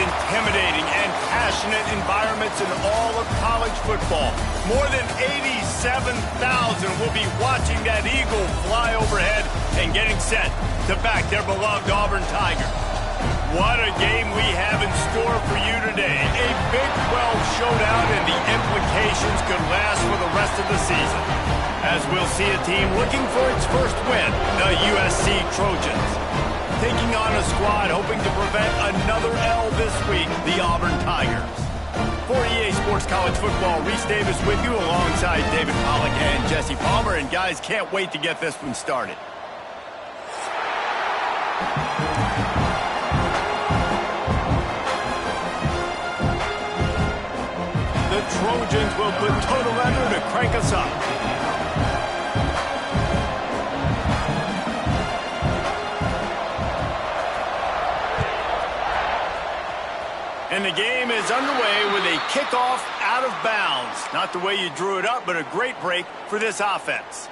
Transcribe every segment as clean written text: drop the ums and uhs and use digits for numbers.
intimidating and passionate environments in all of college football. More than 87,000 will be watching that Eagle fly overhead and getting set to back their beloved Auburn Tigers. What a game we have in store for you today. A Big 12 showdown, and the implications could last for the rest of the season, as we'll see a team looking for its first win, the USC Trojans, taking on a squad hoping to prevent another L this week, the Auburn Tigers. For EA Sports College Football, Reese Davis with you alongside David Pollack and Jesse Palmer. And guys, can't wait to get this one started. The Trojans will put total under to crank us up. And the game is underway with a kickoff out of bounds. Not the way you drew it up, but a great break for this offense.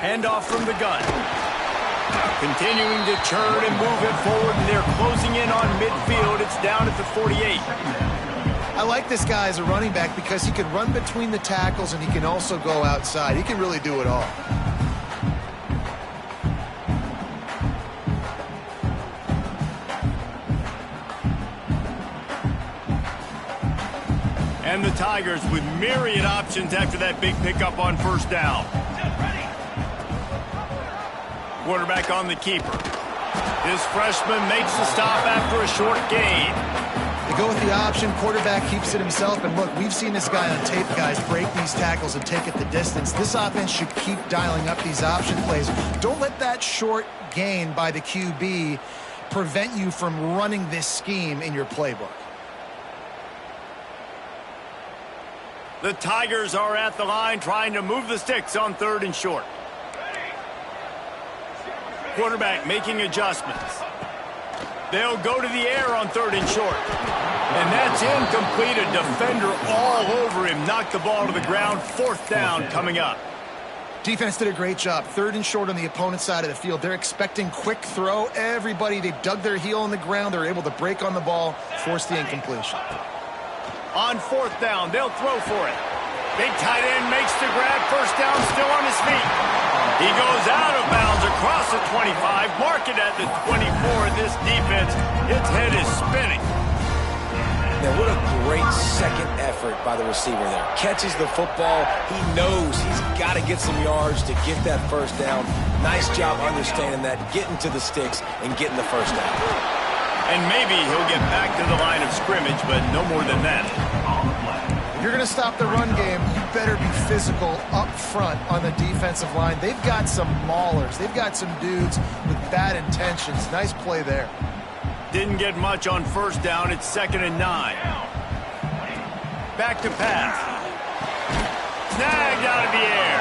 Handoff from the gun. Continuing to churn and move it forward, and they're closing in on midfield. It's down at the 48. I like this guy as a running back because he can run between the tackles and he can also go outside. He can really do it all. And the Tigers with myriad options after that big pickup on first down. Quarterback on the keeper. This freshman makes the stop after a short gain. They go with the option. Quarterback keeps it himself. And look, we've seen this guy on tape, guys, break these tackles and take it the distance. This offense should keep dialing up these option plays. Don't let that short gain by the QB prevent you from running this scheme in your playbook. The Tigers are at the line trying to move the sticks on 3rd and short. Quarterback making adjustments. They'll go to the air on 3rd and short. And that's incomplete. A defender all over him. Knocked the ball to the ground. 4th down coming up. Defense did a great job. 3rd and short on the opponent's side of the field. They're expecting quick throw. Everybody, they dug their heel on the ground. They're able to break on the ball, force the incompletion. On 4th down, they'll throw for it. Big tight end makes the grab. First down, still on his feet. He goes out of bounds across the 25. Mark it at the 24. This defense, its head is spinning. Now, what a great second effort by the receiver there. Catches the football. He knows he's got to get some yards to get that first down. Nice job understanding that, getting to the sticks and getting the first down. And maybe he'll get back to the line of scrimmage, but no more than that. If you're going to stop the run game, you better be physical up front on the defensive line. They've got some maulers. They've got some dudes with bad intentions. Nice play there. Didn't get much on first down. It's 2nd and 9. Back to pass. Snagged out of the air.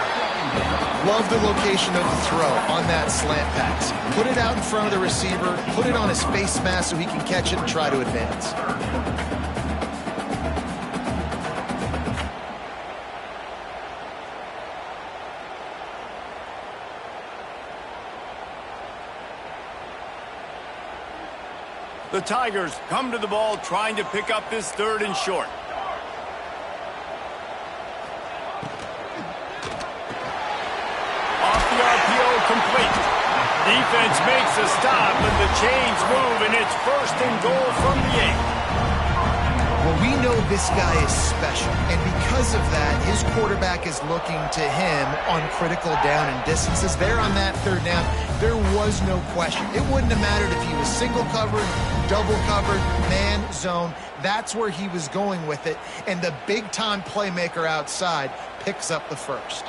Love the location of the throw on that slant pass. Put it out in front of the receiver. Put it on his face mask so he can catch it and try to advance. The Tigers come to the ball trying to pick up this 3rd and short. Off the RPO, complete. Defense makes a stop, but the chains move, and it's 1st and goal from the 8. Well, we know this guy is special, and because of that, his quarterback is looking to him on critical down and distances. There on that 3rd down, there was no question. It wouldn't have mattered if he was single covered, double covered, man, zone. That's where he was going with it, and the big-time playmaker outside picks up the first.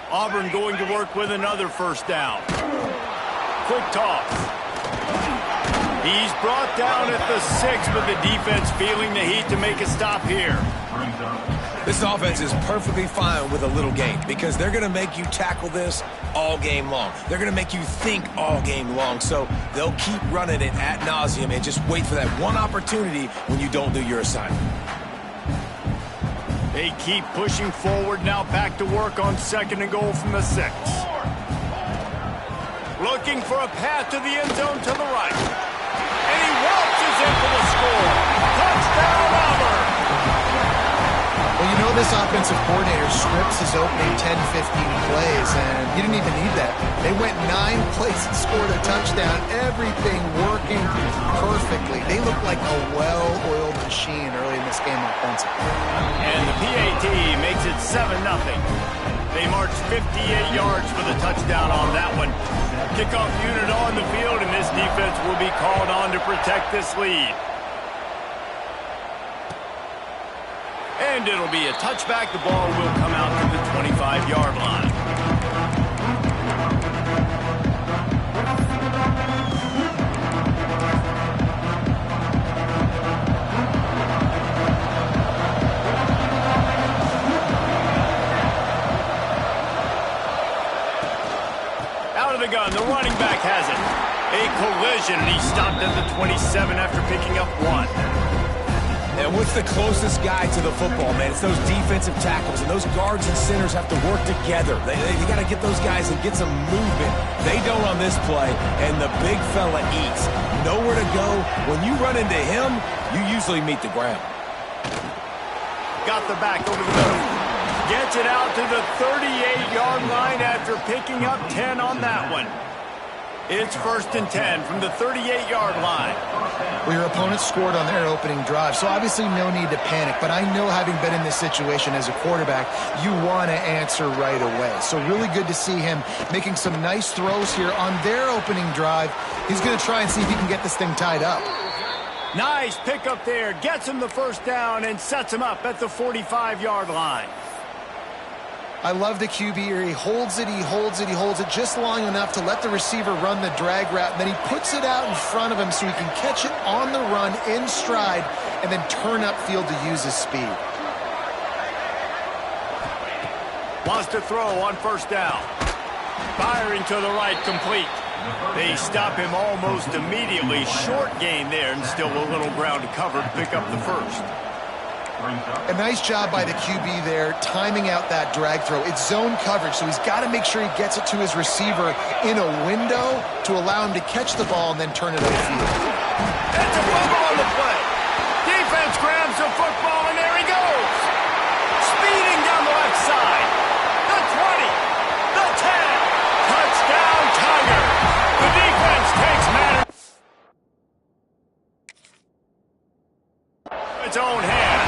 Auburn going to work with another first down. Quick toss. He's brought down at the 6, but the defense feeling the heat to make a stop here. This offense is perfectly fine with a little gain because they're going to make you tackle this all game long. They're going to make you think all game long. So they'll keep running it ad nauseum and just wait for that one opportunity when you don't do your assignment. They keep pushing forward now, back to work on 2nd and goal from the 6. Looking for a path to the end zone to the right. And he waltzes in for the score. Touchdown, Auburn! Well, you know this offensive coordinator scripts his opening 10, 15 plays, and he didn't even need that. They went 9 plays and scored a touchdown. Everything working perfectly. They look like a well-oiled machine early in this game offensively. And the PAT makes it 7-0. They marched 58 yards for the touchdown on that one. Kickoff unit on the field, and this defense will be called on to protect this lead. And it'll be a touchback. The ball will come out to the 25-yard line. Out of the gun, the running back has it. A collision, and he stopped at the 27 after picking up 1. And what's the closest guy to the football, man? It's those defensive tackles, and those guards and centers have to work together. They got to get those guys and get some movement. They don't on this play, and the big fella eats. Nowhere to go. When you run into him, you usually meet the ground. Got the back over the middle. Gets it out to the 38-yard line after picking up 10 on that one. It's 1st and 10 from the 38-yard line. Well, your opponent scored on their opening drive, so obviously no need to panic. But I know, having been in this situation as a quarterback, you want to answer right away. So really good to see him making some nice throws here on their opening drive. He's going to try and see if he can get this thing tied up. Nice pickup there. Gets him the 1st down and sets him up at the 45-yard line. I love the QB here. He holds it, he holds it, he holds it just long enough to let the receiver run the drag route. And then he puts it out in front of him so he can catch it on the run in stride and then turn upfield to use his speed. Wants to throw on 1st down. Firing to the right, complete. They stop him almost immediately. Short gain there, and still a little ground to cover to pick up the 1st. A nice job by the QB there, timing out that drag throw. It's zone coverage, so he's got to make sure he gets it to his receiver in a window to allow him to catch the ball and then turn it upfield. It's a fumble on the play. Defense grabs the football, and there he goes. Speeding down the left side. The 20, the 10. Touchdown, Tiger. The defense takes matters its own hand.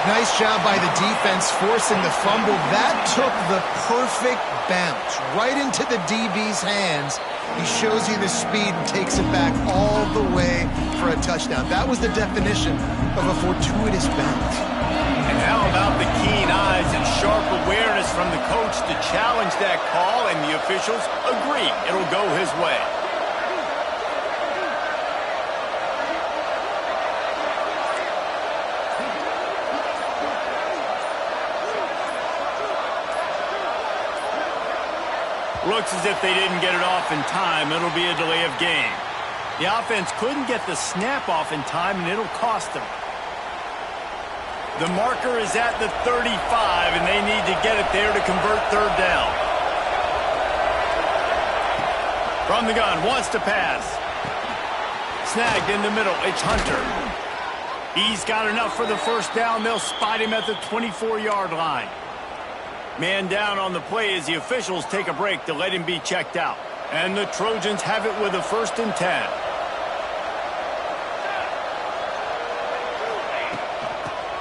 Nice job by the defense forcing the fumble. That took the perfect bounce right into the DB's hands. He shows you the speed and takes it back all the way for a touchdown. That was the definition of a fortuitous bounce. And how about the keen eyes and sharp awareness from the coach to challenge that call, and the officials agree it'll go his way. Looks as if they didn't get it off in time. It'll be a delay of game. The offense couldn't get the snap off in time, and it'll cost them. The marker is at the 35, and they need to get it there to convert 3rd down. From the gun, wants to pass. Snagged in the middle. It's Hunter. He's got enough for the 1st down. They'll spot him at the 24-yard line. Man down on the play as the officials take a break to let him be checked out. And the Trojans have it with a 1st and 10.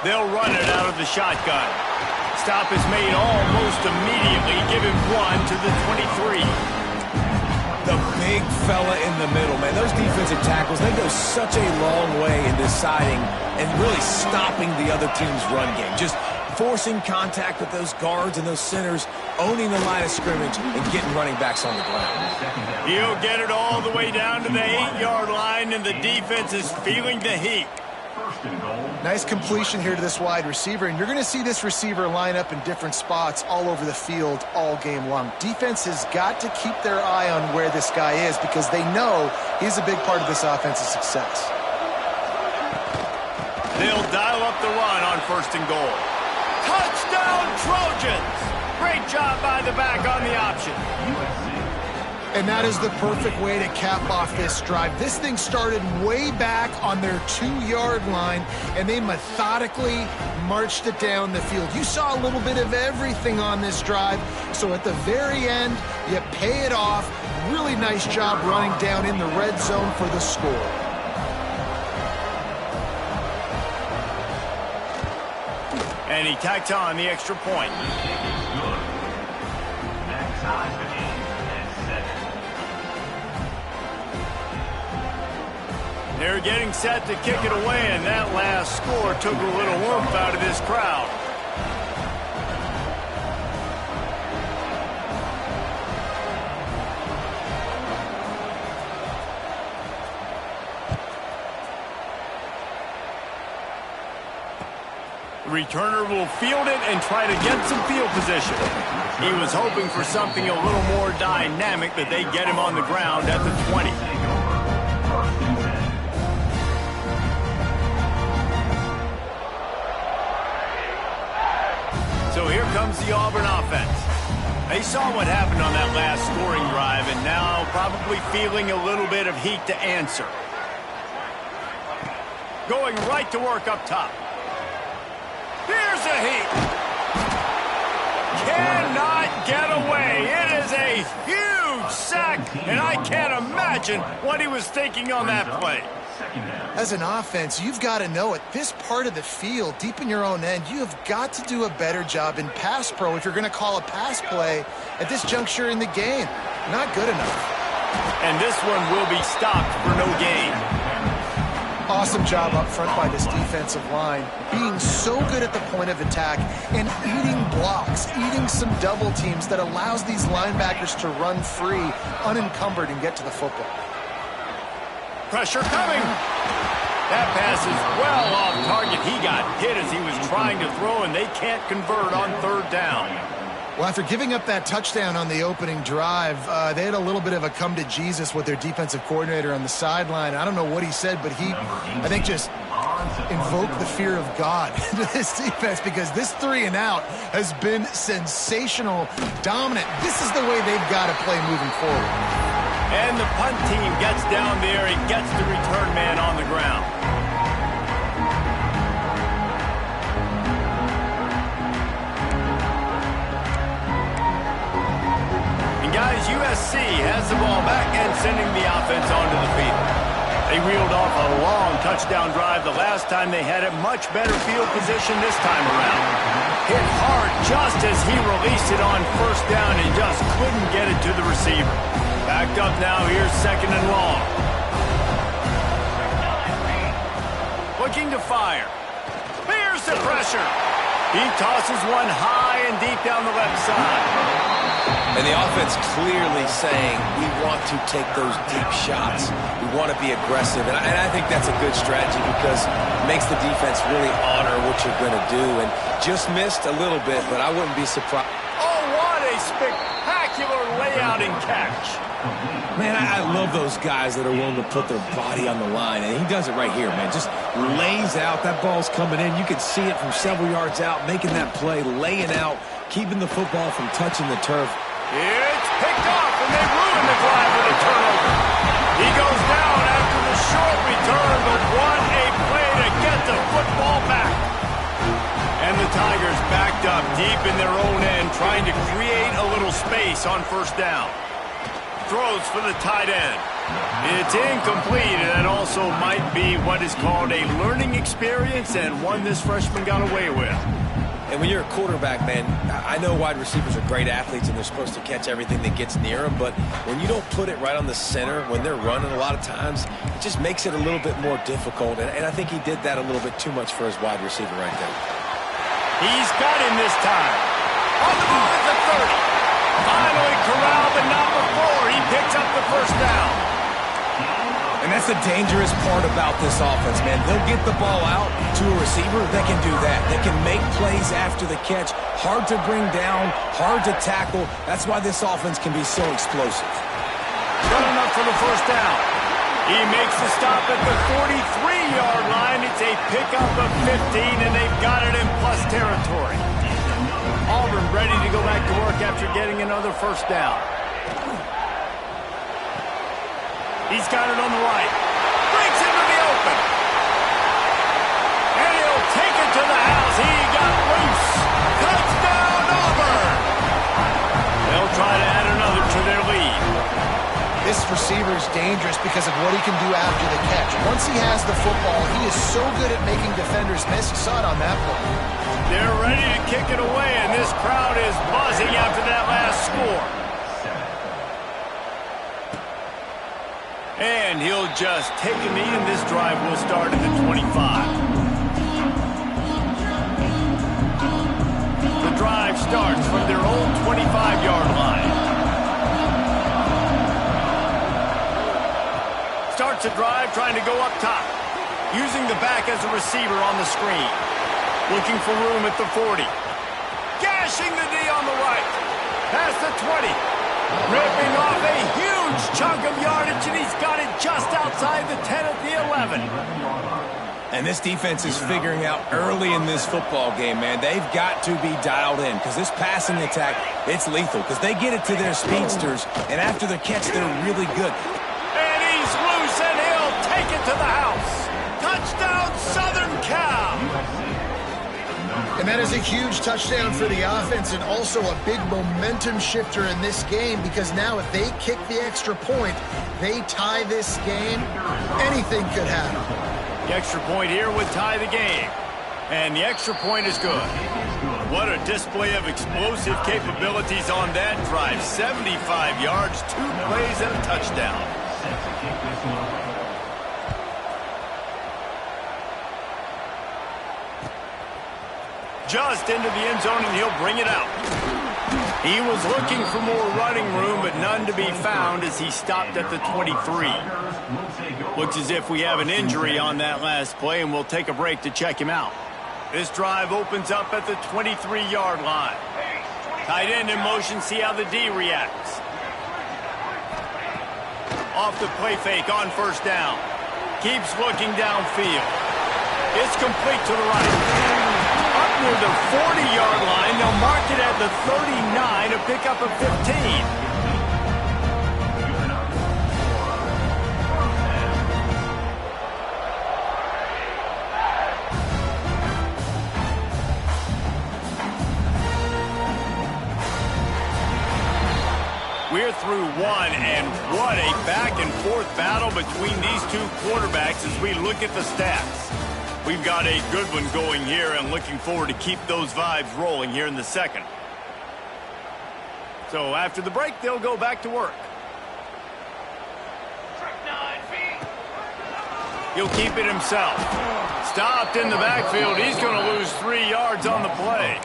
They'll run it out of the shotgun. Stop is made almost immediately. Give him 1 to the 23. The big fella in the middle, man. Those defensive tackles, they go such a long way in deciding and really stopping the other team's run game. Just forcing contact with those guards and those centers, owning the line of scrimmage, and getting running backs on the ground. He'll get it all the way down to the 8-yard line, and the defense is feeling the heat. Nice completion here to this wide receiver, and you're going to see this receiver line up in different spots all over the field all game long. Defense has got to keep their eye on where this guy is because they know he's a big part of this offense's success. They'll dial up the run on 1st and goal. Touchdown, Trojans! Great job by the back on the option. And that is the perfect way to cap off this drive. This thing started way back on their 2-yard line, and they methodically marched it down the field. You saw a little bit of everything on this drive, so at the very end, you pay it off. Really nice job running down in the red zone for the score. And he tacked on the extra point. They're getting set to kick it away, and that last score took a little warmth out of this crowd. The returner will field it and try to get some field position. He was hoping for something a little more dynamic, but they get him on the ground at the 20. So here comes the Auburn offense. They saw what happened on that last scoring drive and now probably feeling a little bit of heat to answer. Going right to work up top. Here's a heat. Cannot get away. It is a huge sack, and I can't imagine what he was thinking on that play. As an offense, you've got to know at this part of the field, deep in your own end, you have got to do a better job in pass pro if you're going to call a pass play at this juncture in the game. Not good enough. And this one will be stopped for no gain. Awesome job up front by this defensive line, being so good at the point of attack and eating blocks, eating some double teams that allows these linebackers to run free, unencumbered, and get to the football. Pressure coming. That pass is well off target. He got hit as he was trying to throw, and they can't convert on 3rd down. Well, after giving up that touchdown on the opening drive, they had a little bit of a come to Jesus with their defensive coordinator on the sideline. I don't know what he said, but he, I think, just invoked the fear of God into this defense because this 3-and-out has been sensational, dominant. This is the way they've got to play moving forward. And the punt team gets down there and gets the return man on the ground. And guys, USC has the ball back and sending the offense onto the field. They reeled off a long touchdown drive the last time. They had a much better field position this time around. Hit hard just as he released it on 1st down and just couldn't get it to the receiver. Backed up now, here's 2nd and long. Looking to fire. Here's the pressure. He tosses one high and deep down the left side. And the offense clearly saying, we want to take those deep shots. We want to be aggressive. And I think that's a good strategy because it makes the defense really honor what you're going to do. And just missed a little bit, but I wouldn't be surprised. Oh, what a spectacular layout and catch. Man, I love those guys that are willing to put their body on the line, and he does it right here, man. Just lays out. That ball's coming in. You can see it from several yards out, making that play, laying out, keeping the football from touching the turf. It's picked off, and they ruin the drive with a turnover. He goes down after the short return, but what a play to get the football back. And the Tigers backed up deep in their own end, trying to create a little space on 1st down. Throws for the tight end. It's incomplete, and that also might be what is called a learning experience and one this freshman got away with. And when you're a quarterback, man, I know wide receivers are great athletes and they're supposed to catch everything that gets near them, but when you don't put it right on the center, when they're running a lot of times, it just makes it a little bit more difficult. And I think he did that a little bit too much for his wide receiver right there. He's got him this time. On the ball at the 30. Finally corralled, but not before he picks up the 1st down. And that's the dangerous part about this offense, man. They'll get the ball out to a receiver. They can do that. They can make plays after the catch. Hard to bring down, hard to tackle. That's why this offense can be so explosive. Good enough for the first down. He makes the stop at the 43-yard line. It's a pickup of 15, and they've got it in plus territory. Auburn ready to go back to work after getting another first down. He's got it on the right. Breaks into the open. And he'll take it to the house. He got loose. Touchdown, Auburn. They'll try to add another to their lead. This receiver is dangerous because of what he can do after the catch. Once he has the football, he is so good at making defenders miss. You saw it on that play. They're ready to kick it away, and this crowd is buzzing after that last score. And he'll just take a knee, and this drive will start at the 25. The drive starts from their own 25-yard line. Starts a drive trying to go up top. Using the back as a receiver on the screen. Looking for room at the 40. Gashing the D on the right. Past the 20. Ripping off a huge chunk of yardage, and he's got it just outside the 10 at the 11. And this defense is figuring out early in this football game, man. They've got to be dialed in because this passing attack, it's lethal because they get it to their speedsters, and after the catch, they're really good. And he's loose, and he'll take it to the house. Touchdown, Southern Cal. And that is a huge touchdown for the offense and also a big momentum shifter in this game because now if they kick the extra point, they tie this game, anything could happen. The extra point here would tie the game. And the extra point is good. What a display of explosive capabilities on that drive. 75 yards, 2 plays, and a touchdown. Just into the end zone, and he'll bring it out. He was looking for more running room, but none to be found as he stopped at the 23. Looks as if we have an injury on that last play, and we'll take a break to check him out. This drive opens up at the 23-yard line. Tight end in motion, see how the D reacts. Off the play fake on first down. Keeps looking downfield. It's complete to the right. Up near the 40-yard line, they'll mark it at the 39, a pickup of 15. We're through one, and what a back-and-forth battle between these two quarterbacks as we look at the stats. We've got a good one going here and looking forward to keep those vibes rolling here in the second. So after the break, they'll go back to work. He'll keep it himself. Stopped in the backfield. He's going to lose 3 yards on the play.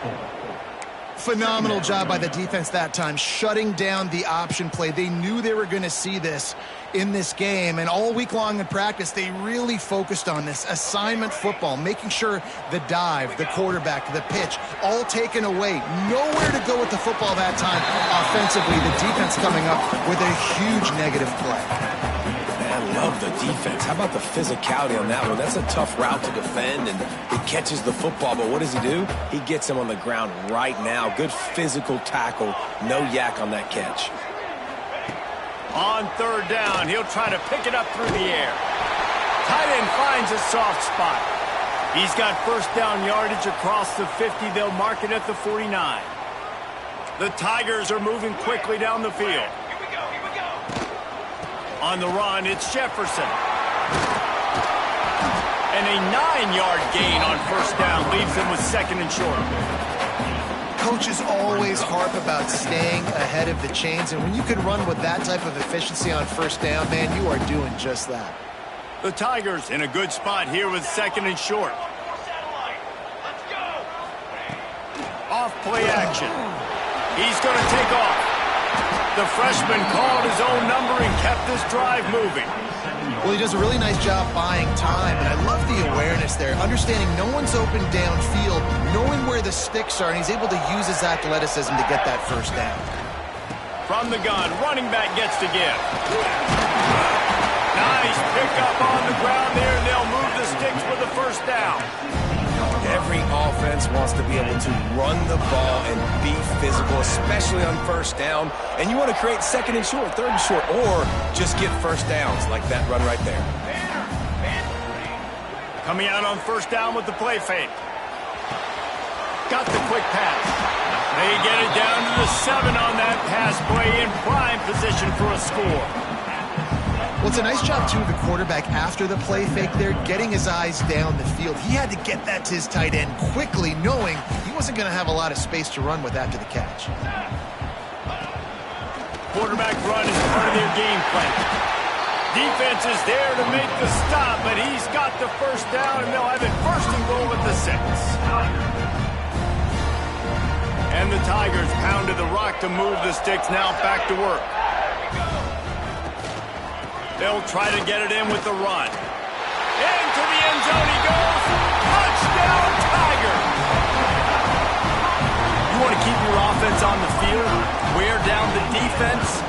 Phenomenal job by the defense that time, shutting down the option play. They knew they were going to see this in this game, and all week long in practice, they really focused on this assignment football, making sure the dive, the quarterback, the pitch, all taken away. Nowhere to go with the football that time offensively. The defense coming up with a huge negative play. I love the defense. How about the physicality on that one? That's a tough route to defend, and he catches the football, but what does he do? He gets him on the ground right now. Good physical tackle. No yak on that catch. On third down, he'll try to pick it up through the air. Tight end finds a soft spot. He's got first down yardage across the 50. They'll mark it at the 49. The Tigers are moving quickly down the field. On the run, it's Jefferson. And a 9-yard gain on first down leaves them with second and short. Coaches always harp about staying ahead of the chains, and when you can run with that type of efficiency on first down, man, you are doing just that. The Tigers in a good spot here with second and short. Off play action. He's going to take off. The freshman called his own number and kept this drive moving. Well, he does a really nice job buying time, and I love the awareness there, understanding no one's open downfield, knowing where the sticks are, and he's able to use his athleticism to get that first down. From the gun, running back gets to give. Nice pickup on the ground there, and they'll move the sticks with the first down. Every offense wants to be able to run the ball and be physical, especially on first down. And you want to create second and short, third and short, or just get first downs like that run right there. Coming out on first down with the play fake. Got the quick pass. They get it down to the 7 on that pass play, in prime position for a score. Well, it's a nice job, too, of the quarterback after the play fake there, getting his eyes down the field. He had to get that to his tight end quickly, knowing he wasn't going to have a lot of space to run with after the catch. Quarterback run is part of their game plan. Defense is there to make the stop, but he's got the first down, and they'll have it first and goal at the 6. And the Tigers pounded the rock to move the sticks, now back to work. They'll try to get it in with the run. Into the end zone he goes. Touchdown, Tigers! You want to keep your offense on the field, wear down the defense,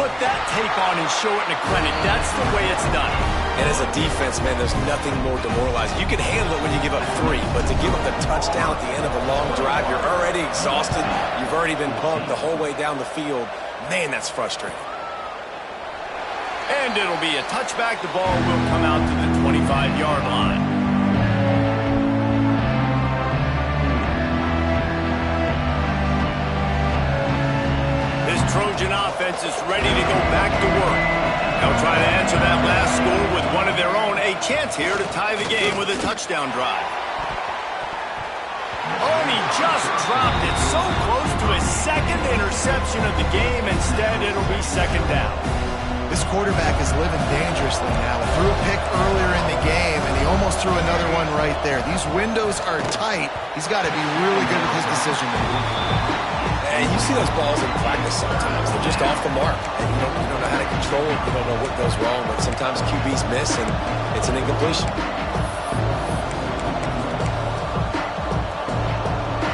put that tape on and show it in a clinic. That's the way it's done. And as a defense, man, there's nothing more demoralizing. You can handle it when you give up 3, but to give up the touchdown at the end of a long drive, you're already exhausted. You've already been pumped the whole way down the field. Man, that's frustrating. And it'll be a touchback. The ball will come out to the 25-yard line. This Trojan offense is ready to go back to work. They'll try to answer that last score with one of their own. A chance here to tie the game with a touchdown drive. Oh, and he just dropped it. So close to his second interception of the game. Instead, it'll be second down. This quarterback is living dangerously now. Threw a pick earlier in the game, and he almost threw another one right there. These windows are tight. He's got to be really good with his decision-making. And you see those balls in practice sometimes. They're just off the mark. And you don't know how to control it. You don't know what goes wrong. But sometimes QBs miss, and it's an incompletion.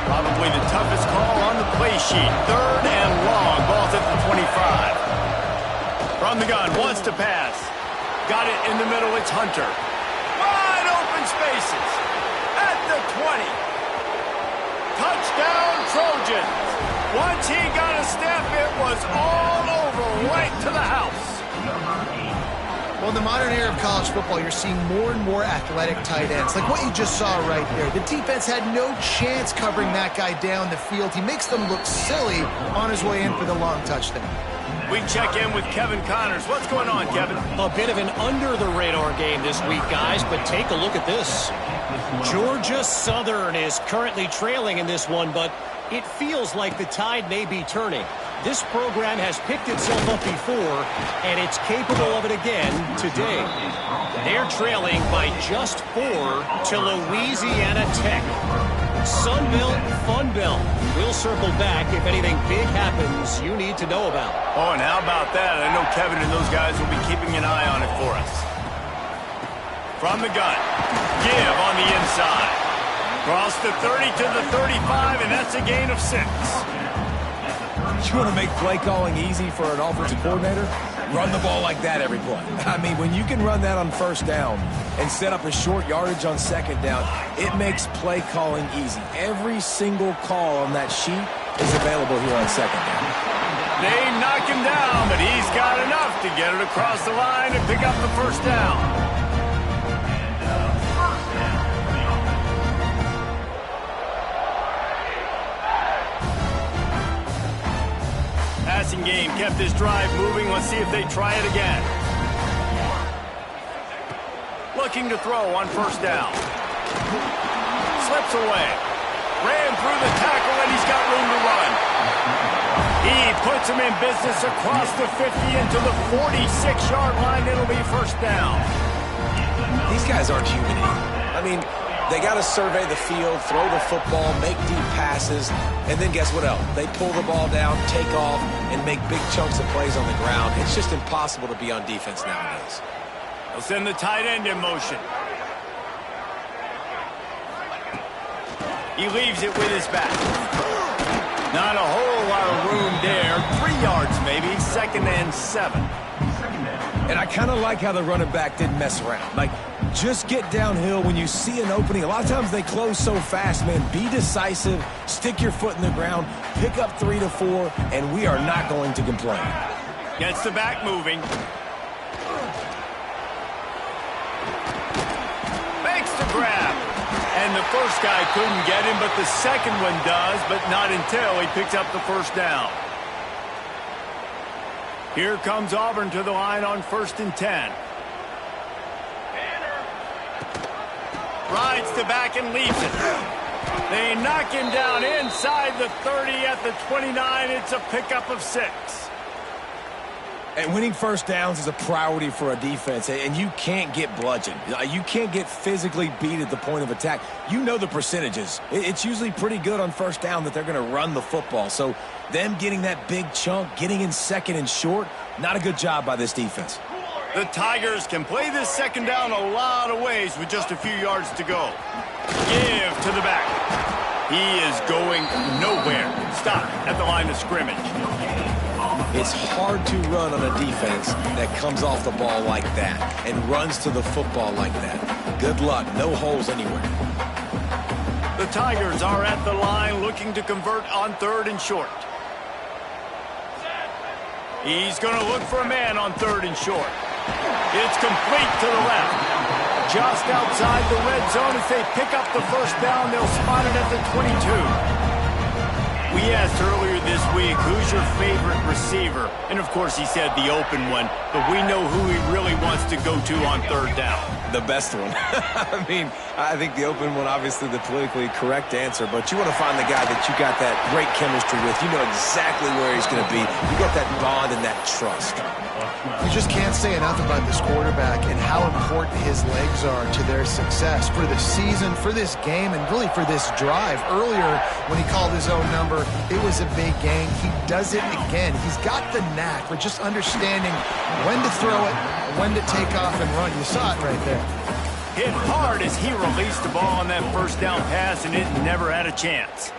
Probably the toughest call on the play sheet. 3rd and long. Ball's at the 25. From the gun, wants to pass. Got it in the middle, it's Hunter. Wide open spaces. At the 20. Touchdown, Trojans. Once he got a step, it was all over, right to the house. Well, in the modern era of college football, you're seeing more and more athletic tight ends, like what you just saw right there. The defense had no chance covering that guy down the field. He makes them look silly on his way in for the long touchdown. We check in with Kevin Connors. What's going on, Kevin? A bit of an under-the-radar game this week, guys, but take a look at this. Georgia Southern is currently trailing in this one, but it feels like the tide may be turning. This program has picked itself up before, and it's capable of it again today. They're trailing by just 4 to Louisiana Tech. Sunbelt, Funbelt. We'll circle back if anything big happens you need to know about. Oh, and how about that? I know Kevin and those guys will be keeping an eye on it for us. From the gun. Give on the inside. Cross the 30 to the 35, and that's a gain of 6. You want to make play calling easy for an offensive coordinator? Run the ball like that every play. I mean, when you can run that on first down and set up a short yardage on second down, it makes play calling easy. Every single call on that sheet is available here on second down. They knock him down, but he's got enough to get it across the line and pick up the first down. Passing game kept this drive moving. Let's see if they try it again. Looking to throw on first down. Slips away. Ran through the tackle, and he's got room to run. He puts him in business across the 50 into the 46-yard line. It'll be first down. These guys aren't human either. I mean, they got to survey the field, throw the football, make deep passes, and then guess what else? They pull the ball down, take off, and make big chunks of plays on the ground. It's just impossible to be on defense nowadays. They'll send the tight end in motion. He leaves it with his back. Not a whole lot of room there. 3 yards maybe. 2nd and 7. And I kind of like how the running back didn't mess around. Like, just get downhill when you see an opening. A lot of times they close so fast, man. Be decisive. Stick your foot in the ground. Pick up 3 to 4, and we are not going to complain. Gets the back moving. Makes the grab. And the first guy couldn't get him, but the second one does, but not until he picks up the first down. Here comes Auburn to the line on 1st and 10. Rides the back and leaves it. They knock him down inside the 30 at the 29. It's a pickup of 6. And winning first downs is a priority for a defense, and you can't get bludgeoned. You can't get physically beat at the point of attack. You know the percentages. It's usually pretty good on first down that they're going to run the football. So them getting that big chunk, getting in 2nd and short, not a good job by this defense. The Tigers can play this 2nd down a lot of ways with just a few yards to go. Give to the back. He is going nowhere. Stop at the line of scrimmage. It's hard to run on a defense that comes off the ball like that and runs to the football like that. Good luck. No holes anywhere. The Tigers are at the line looking to convert on 3rd and short. He's going to look for a man on 3rd and short. It's complete to the left. Just outside the red zone as they pick up the first down. They'll spot it at the 22. We asked earlier this week, who's your favorite receiver? And, of course, he said the open one. But we know who he really wants to go to on 3rd down. The best one. I mean, I think the open one, obviously the politically correct answer. But you want to find the guy that you got that great chemistry with. You know exactly where he's going to be. You got that bond and that trust. You just can't say enough about this quarterback and how important his legs are to their success for the season, for this game, and really for this drive. Earlier, when he called his own number, it was a big gain. He does it again. He's got the knack for just understanding when to throw it, when to take off and run. You saw it right there. Hit hard as he released the ball on that first down pass, and it never had a chance.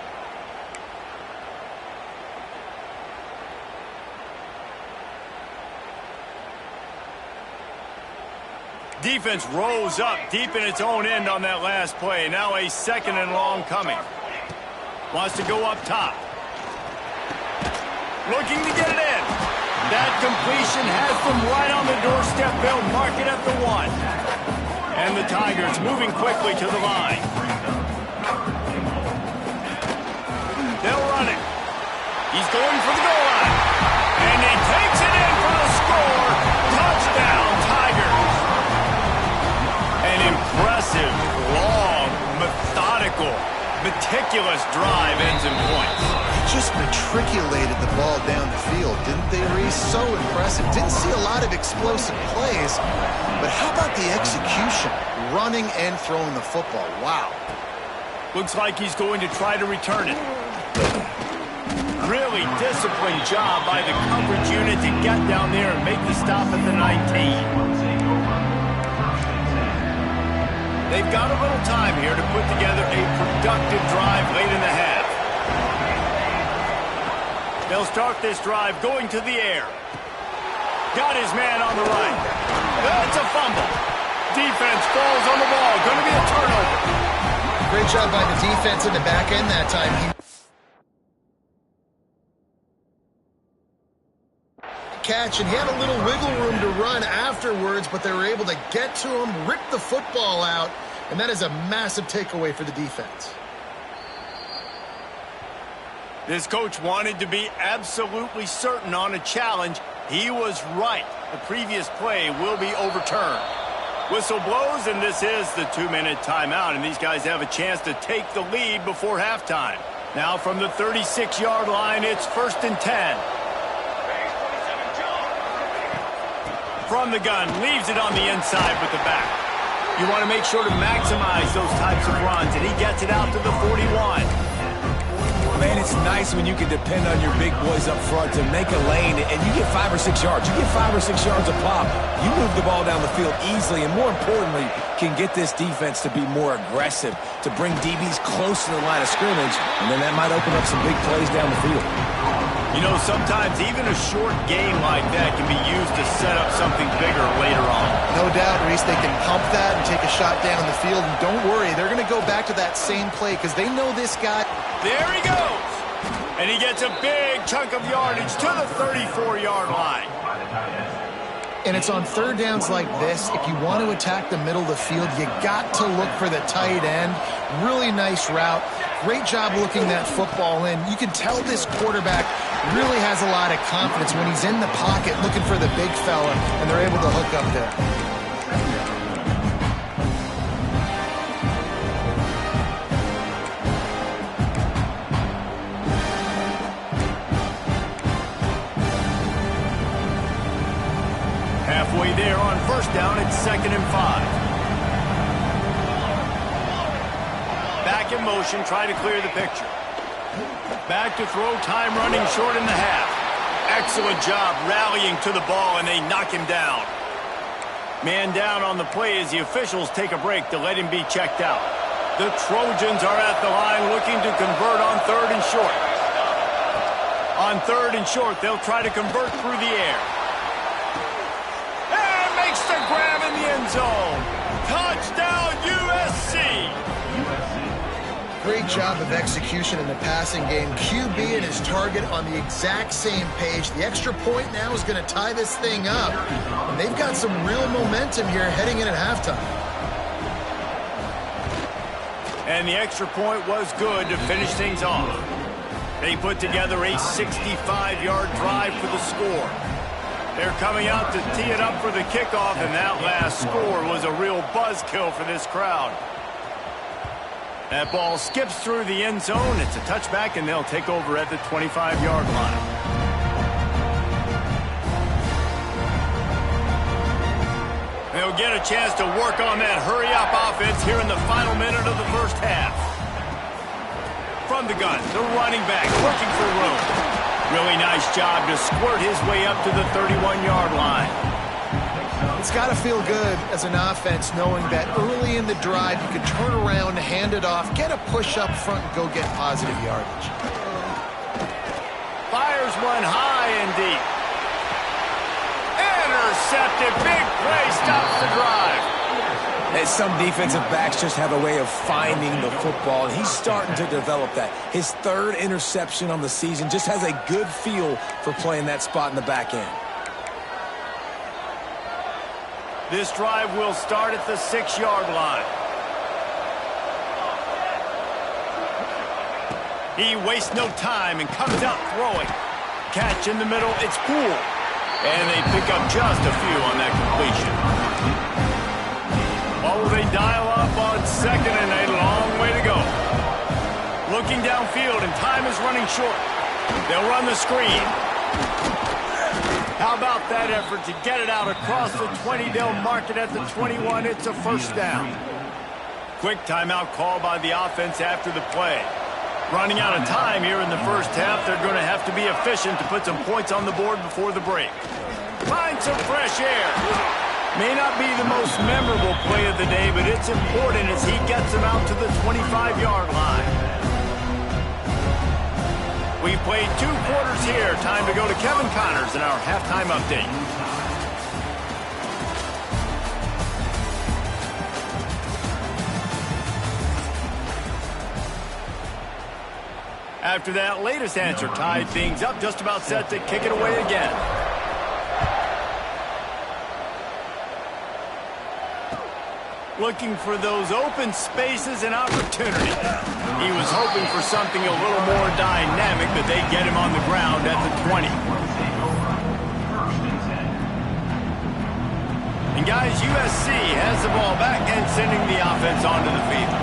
Defense rolls up deep in its own end on that last play. Now a 2nd and long coming. Wants to go up top. Looking to get it in. That completion has them right on the doorstep. They'll mark it at the 1. And the Tigers moving quickly to the line. They'll run it. He's going for the goal line. And he takes it in for the score. Touchdown, Tigers. An impressive, long, methodical, meticulous drive ends in points. Just matriculated the ball down the field, didn't they, Reese? So impressive. Didn't see a lot of explosive plays, but how about the execution? Running and throwing the football. Wow. Looks like he's going to try to return it. Really disciplined job by the coverage unit to get down there and make the stop at the 19. They've got a little time here to put together a productive drive late in the half. They'll start this drive going to the air. Got his man on the right. That's a fumble. Defense falls on the ball. Going to be a turnover. Great job by the defense in the back end that time. Catch, and he had a little wiggle room to run afterwards, but they were able to get to him, rip the football out, and that is a massive takeaway for the defense. This coach wanted to be absolutely certain on a challenge. He was right. The previous play will be overturned. Whistle blows, and this is the 2-minute timeout, and these guys have a chance to take the lead before halftime. Now from the 36-yard line, it's 1st and 10. From the gun, leaves it on the inside with the back. You want to make sure to maximize those types of runs, and he gets it out to the 41. Man, It's nice when you can depend on your big boys up front to make a lane, and you get 5 or 6 yards. You get 5 or 6 yards a pop. You move the ball down the field easily, and more importantly, can get this defense to be more aggressive, to bring DBs close to the line of scrimmage, and then that might open up some big plays down the field. You know, sometimes even a short game like that can be used to set up something bigger later on. No doubt, Reese, they can pump that and take a shot down the field. And don't worry, they're going to go back to that same play because they know this guy. There he goes. And he gets a big chunk of yardage to the 34-yard line. And it's on third downs like this. If you want to attack the middle of the field, you got to look for the tight end. Really nice route. Great job looking that football in. You can tell this quarterback really has a lot of confidence when he's in the pocket looking for the big fella, and they're able to hook up there. Halfway there on first down, it's 2nd and 5. Back in motion, try to clear the picture. Back to throw, time running short in the half. Excellent job rallying to the ball, and they knock him down. Man down on the play as the officials take a break to let him be checked out. The Trojans are at the line looking to convert on 3rd and short. On 3rd and short, they'll try to convert through the air. And makes the grab in the end zone. Touchdown, USC! Great job of execution in the passing game. QB and his target on the exact same page. The extra point now is going to tie this thing up. And they've got some real momentum here heading in at halftime. And the extra point was good to finish things off. They put together a 65-yard drive for the score. They're coming out to tee it up for the kickoff, and that last score was a real buzzkill for this crowd. That ball skips through the end zone. It's a touchback, and they'll take over at the 25-yard line. They'll get a chance to work on that hurry-up offense here in the final minute of the first half. From the gun, the running back looking for room. Really nice job to squirt his way up to the 31-yard line. It's got to feel good as an offense knowing that early in the drive you can turn around, hand it off, get a push up front, and go get positive yardage. Fires one high and deep. Intercepted. Big play stops the drive. And some defensive backs just have a way of finding the football, and he's starting to develop that. His 3rd interception on the season just has a good feel for playing that spot in the back end. This drive will start at the 6-yard line. He wastes no time and comes out throwing. Catch in the middle, it's Poole. And they pick up just a few on that completion. Oh, they dial up on 2nd and a long way to go. Looking downfield, and time is running short. They'll run the screen. How about that effort to get it out across the 20? They'll mark it at the 21. It's a first down. Quick timeout call by the offense after the play. Running out of time here in the first half. They're going to have to be efficient to put some points on the board before the break. Find some fresh air. May not be the most memorable play of the day, but it's important as he gets them out to the 25-yard line. We've played 2 quarters here. Time to go to Kevin Connors in our halftime update. After that latest answer tied things up, just about set to kick it away again. Looking for those open spaces and opportunity. He was hoping for something a little more dynamic, but they get him on the ground at the 20. And guys, USC has the ball back and sending the offense onto the field.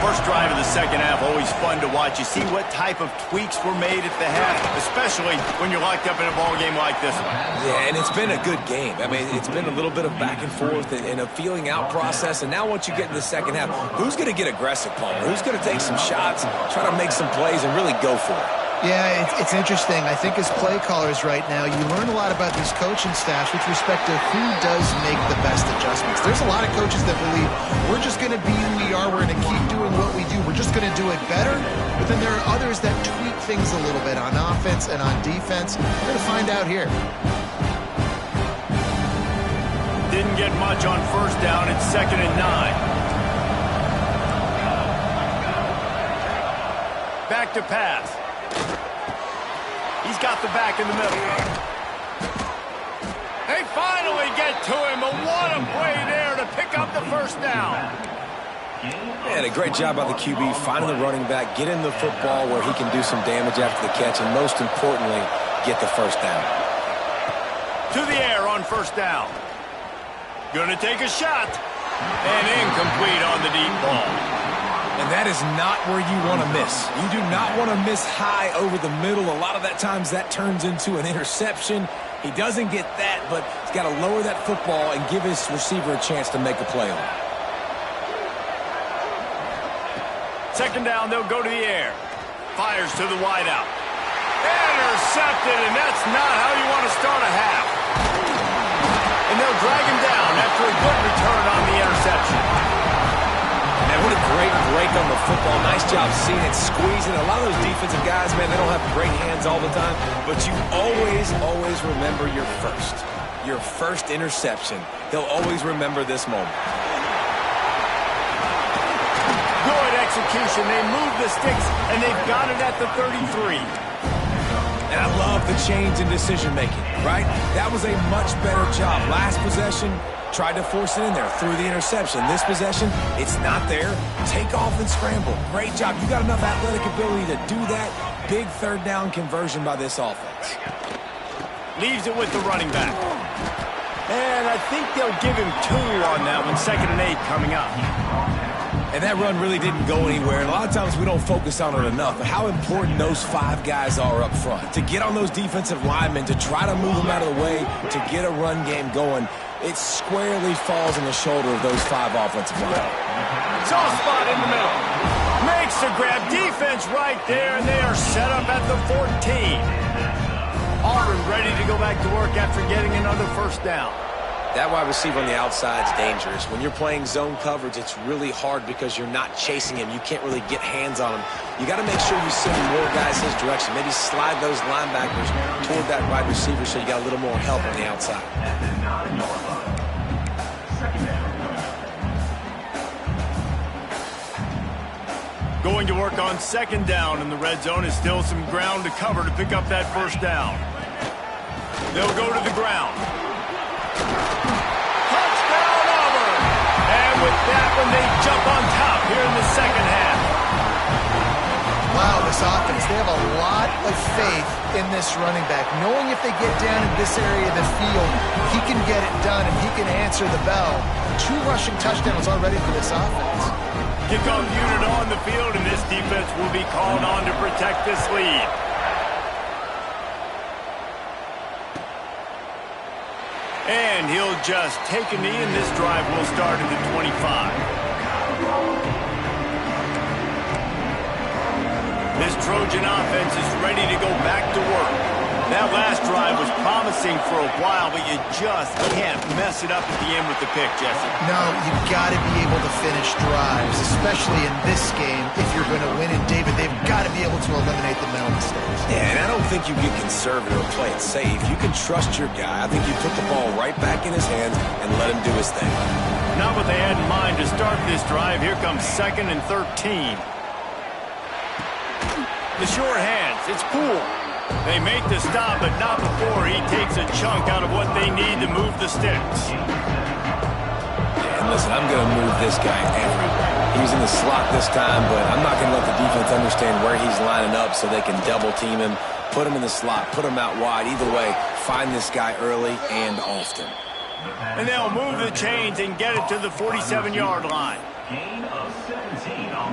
First drive of the second half, always fun to watch. You see what type of tweaks were made at the half, especially when you're locked up in a ball game like this one. Yeah, and it's been a good game. I mean, it's been a little bit of back and forth and a feeling out process. And now once you get in the second half, who's going to get aggressive, Palmer? Who's going to take some shots, try to make some plays, and really go for it? Yeah, it's interesting. I think as play callers right now, you learn a lot about these coaching staffs with respect to who does make the best adjustments. There's a lot of coaches that believe we're just going to be who we are. We're going to keep doing what we do. We're just going to do it better. But then there are others that tweak things a little bit on offense and on defense. We're going to find out here. Didn't get much on first down. It's 2nd and 9. Back to pass. He's got the back in the middle. They finally get to him, but what a play there to pick up the first down. And a great job by the QB, finding the running back, getting the football where he can do some damage after the catch, and most importantly, get the first down. To the air on first down. Gonna take a shot. And incomplete on the deep ball. And that is not where you want to miss. You do not want to miss high over the middle. A lot of that times that turns into an interception. He doesn't get that, but he's got to lower that football and give his receiver a chance to make a play on it. 2nd down, they'll go to the air. Fires to the wideout. Intercepted, and that's not how you want to start a half. And they'll drag him down after a good return on the interception. Man, what a great break on the football. Nice job seeing it, squeezing. A lot of those defensive guys, man, they don't have great hands all the time, but you always remember your first interception. They'll always remember this moment. Good execution. They move the sticks, and they've got it at the 33. And I love the change in decision-making, right? That was a much better job. Last possession, tried to force it in there, threw the interception. This possession, it's not there. Take off and scramble. Great job. You got enough athletic ability to do that. Big 3rd down conversion by this offense. Leaves it with the running back. And I think they'll give him 2 on that one. 2nd and 8 coming up. And that run really didn't go anywhere. And a lot of times we don't focus on it enough. But how important those 5 guys are up front. To get on those defensive linemen, to try to move them out of the way, to get a run game going. It squarely falls on the shoulder of those 5 offensive linemen. Soft spot in the middle. Makes the grab. Defense right there, and they are set up at the 14. Auburn ready to go back to work after getting another first down. That wide receiver on the outside is dangerous. When you're playing zone coverage, it's really hard because you're not chasing him. You can't really get hands on him. You got to make sure you send more guys his direction. Maybe slide those linebackers toward that wide receiver so you got a little more help on the outside. Going to work on 2nd down, and the red zone is still some ground to cover to pick up that first down. They'll go to the ground. Touchdown, Auburn! And with that one, they jump on top here in the second half. Wow, this offense, they have a lot of faith in this running back, knowing if they get down in this area of the field, he can get it done and he can answer the bell. 2 rushing touchdowns already for this offense. Kickoff unit on the field, and this defense will be called on to protect this lead. And he'll just take a knee, and this drive will start at the 25. This Trojan offense is ready to go back to work. That last drive was promising for a while, but you just can't mess it up at the end with the pick, Jesse. No, you've got to be able to finish drives, especially in this game. If you're going to win, and David, they've got to be able to eliminate the mental mistakes. Yeah, and I don't think you get conservative or play it safe. You can trust your guy. I think you put the ball right back in his hands and let him do his thing. Not what they had in mind to start this drive. Here comes 2nd and 13. The short hands, it's cool. They make the stop, but not before he takes a chunk out of what they need to move the sticks. Yeah, and listen, I'm going to move this guy everywhere. He's in the slot this time, but I'm not going to let the defense understand where he's lining up so they can double team him, put him in the slot, put him out wide. Either way, find this guy early and often. And they'll move the chains and get it to the 47-yard line.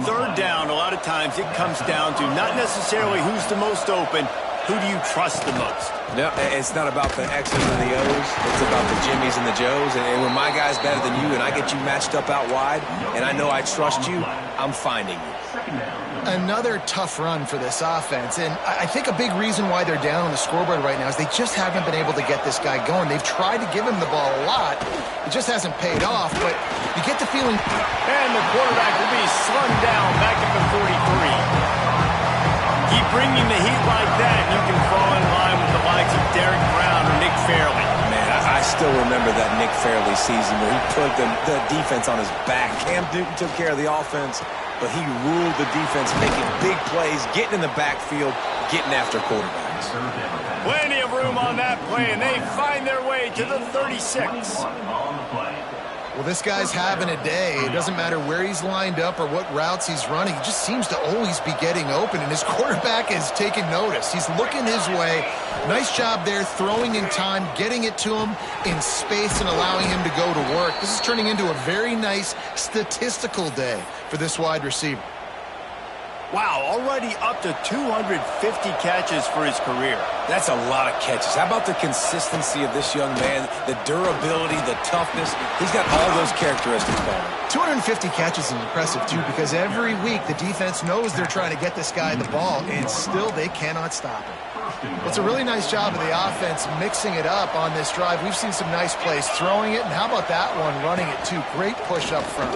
Third down, a lot of times it comes down to not necessarily who's the most open, who do you trust the most? No, it's not about the X's and the O's. It's about the Jimmies and the Joes. And when my guy's better than you and I get you matched up out wide and I know I trust you, I'm finding you. Another tough run for this offense, and I think a big reason why they're down on the scoreboard right now is they just haven't been able to get this guy going. They've tried to give him the ball a lot. It just hasn't paid off, but you get the feeling... And the quarterback will be slung down back at the 43. Keep bringing the heat like that, and you can fall in line with the likes of Derek Brown or Nick Fairley. Man, I still remember that Nick Fairley season where he put the defense on his back. Cam Newton took care of the offense, but he ruled the defense, making big plays, getting in the backfield, getting after quarterbacks. Plenty of room on that play, and they find their way to the 36. Well, this guy's having a day. It doesn't matter where he's lined up or what routes he's running. He just seems to always be getting open, and his quarterback is taking notice. He's looking his way. Nice job there, throwing in time, getting it to him in space and allowing him to go to work. This is turning into a very nice statistical day for this wide receiver. Wow, already up to 250 catches for his career. That's a lot of catches. How about the consistency of this young man, the durability, the toughness? He's got all those characteristics about him. 250 catches is impressive, too, because every week the defense knows they're trying to get this guy the ball, and still they cannot stop him. It's a really nice job of the offense mixing it up on this drive. We've seen some nice plays throwing it, and how about that one running it, too? Great push up front.